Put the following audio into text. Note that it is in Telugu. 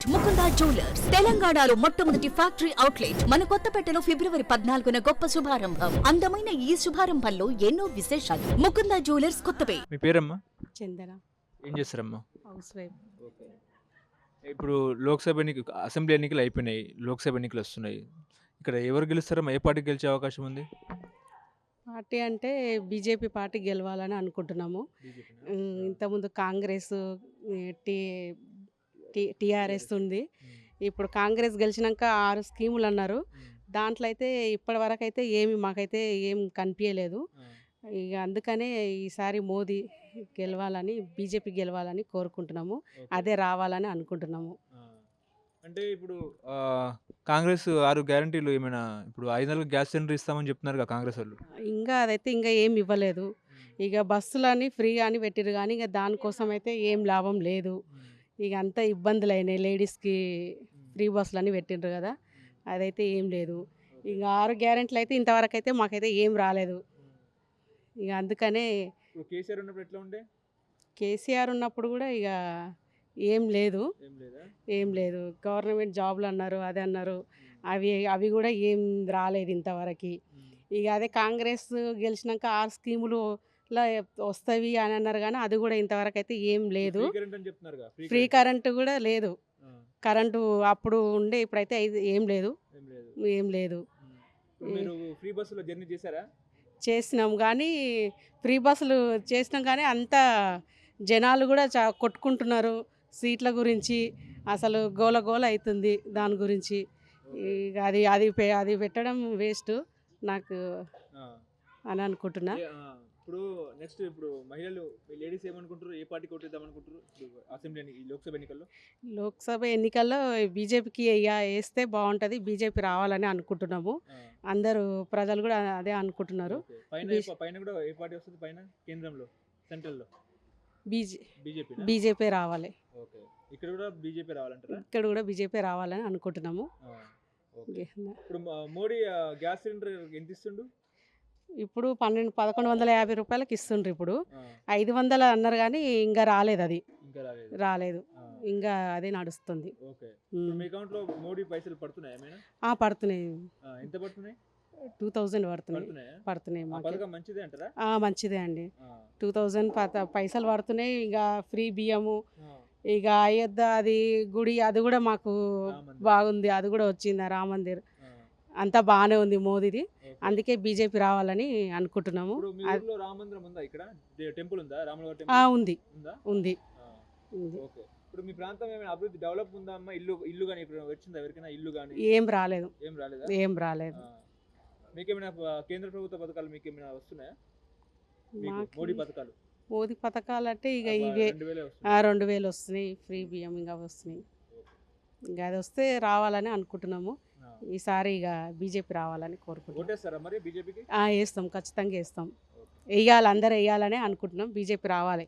ముకుందా జ్యువెలర్స్ తెలంగాణలో మొట్టమొదటి ఫ్యాక్టరీ అవుట్లెట్ మన కొత్తపేటలో ఫిబ్రవరి 14న గొప్ప శుభారంభం. అందమైన ఈ శుభారంభంలో ఎన్నో విశేషాలు. ముకుందా జ్యువెలర్స్ కొత్తపేట. మీ పేరమ్మా? చందన. ఏం చేస్తారమ్మా? House wife. ఇప్పుడు లోక్సభ అసెంబ్లీ ఎన్నికలు అయిపోయినాయి, లోక్సభ ఎన్నికలు వస్తున్నాయి. ఇక్కడ ఎవరు గెలుస్తారమ్మా? ఏ పార్టీ గెలిచే అవకాశం ఉంది? పార్టీ అంటే బీజేపీ పార్టీ గెలవాలని అనుకుంటున్నాము. ఇంతకుముందు కాంగ్రెస్, టీ టీఆర్ఎస్ ఉంది. ఇప్పుడు కాంగ్రెస్ గెలిచినాక 6 స్కీములు అన్నారు. దాంట్లో అయితే ఇప్పటి వరకు అయితే మాకైతే ఏం కనిపించలేదు. ఇక అందుకనే ఈసారి మోదీ గెలవాలని, బీజేపీ గెలవాలని కోరుకుంటున్నాము. అదే రావాలని అనుకుంటున్నాము. అంటే ఇప్పుడు కాంగ్రెస్ 6 గ్యారంటీలు ఏమైనా, ఇప్పుడు 500 గ్యాస్ సిలిండర్ ఇస్తామని చెప్తున్నారు కాంగ్రెస్ వాళ్ళు. ఇంకా అదైతే ఇంకా ఏం ఇవ్వలేదు. ఇక బస్సులని ఫ్రీగా అని పెట్టిరు కానీ ఇక దానికోసం అయితే ఏం లాభం లేదు. ఇక అంతా ఇబ్బందులు అయినాయి. లేడీస్కి ఫ్రీ బస్సులని పెట్టిండ్రు కదా, అదైతే ఏం లేదు. ఇక 6 గ్యారెంటీలు అయితే ఇంతవరకు అయితే మాకైతే ఏం రాలేదు. ఇక అందుకనే కేసీఆర్ ఉన్నప్పుడు ఎట్లా ఉండే? కేసీఆర్ ఉన్నప్పుడు కూడా ఇక ఏం లేదు. గవర్నమెంట్ జాబ్లు అన్నారు, అదే అన్నారు. అవి కూడా ఏం రాలేదు ఇంతవరకు. ఇక అదే కాంగ్రెస్ గెలిచినాక 6 స్కీములు వస్తాయి అని అన్నారు కానీ అది కూడా ఇంతవరకు అయితే ఏం లేదు. ఫ్రీ కరెంటు కూడా లేదు. కరెంటు అప్పుడు ఉండే, ఇప్పుడైతే ఏం లేదు. ఫ్రీ బస్సులో జర్నీ చేశారా? చేసినాం కానీ ఫ్రీ బస్సులు చేసినాం కానీ అంతా జనాలు కూడా కొట్టుకుంటున్నారు సీట్ల గురించి. అసలు గోల అవుతుంది దాని గురించి. ఇక అది పెట్టడం వేస్ట్ నాకు అని అనుకుంటున్నా. ఇప్పుడు నెక్స్ట్ మహిళలు, లేడీస్ ఏమనుకుంటారు? ఏ పార్టీకి ఓటేద్దాం అనుకుంటారు అసెంబ్లీ లోక్సభ ఎన్నికల్లో? బీజేపీకి వేస్తే బాగుంటుంది, బీజేపీ రావాలని అనుకుంటున్నాము. అందరూ ప్రజలు కూడా అదే అనుకుంటున్నారు. పైన కూడా ఏ పార్టీ వస్తుంది? పైన కేంద్రంలో, సెంట్రల్లో బీజేపీ రావాలి. ఇక్కడ కూడా బీజేపీ రావాలంటారా? ఇక్కడ కూడా బీజేపీ రావాలని అనుకుంటున్నాము. ఇప్పుడు మోడీ గ్యాస్ సిలిండర్ ఎంత ఇస్తుండు? ఇప్పుడు 1150 రూపాయలకి ఇస్తుండ్రు. ఇప్పుడు 500 అన్నారు కానీ ఇంకా రాలేదు. అది రాలేదు, ఇంకా అదే నడుస్తుంది. మోడీ పైసలు పడుతున్నాయి? పడుతున్నాయి. ఎంత పడుతున్నాయి? 2000 పడుతున్నాయి. మంచిదే అండి. 2000 పైసలు పడుతున్నాయి. ఇక ఫ్రీ బియ్యము, ఇక అయోధ్య అది గుడి, అది కూడా మాకు బాగుంది. అది కూడా వచ్చింది, రామ మందిర్. అంతా బాగానే ఉంది మోదీది. అందుకే బీజేపీ రావాలని అనుకుంటున్నాము. ఉంది. ఇప్పుడు మీ ప్రాంతం ఏమైనా అభివృద్ధి డెవలప్ ఉందా అమ్మా? ఇల్లు కానీ వచ్చిందా ఎవరికైనా? ఇల్లు కానీ ఏం రాలేదు. మీకేమైనా కేంద్ర ప్రభుత్వ పథకాలు మీకేమైనా వస్తున్నాయా? మోదీ పథకాలు అంటే ఇక ఇవే 2000 వస్తున్నాయి. ఫ్రీ బియ్యం ఇంకా వస్తున్నాయి. ఇంకా అది వస్తే రావాలని అనుకుంటున్నాము. ఈసారి ఇక బీజేపీ రావాలని కోరుకుంటున్నాం. వేస్తాం, ఖచ్చితంగా వేస్తాం. అందరూ వేయాలని అనుకుంటున్నాం. బీజేపీ రావాలి.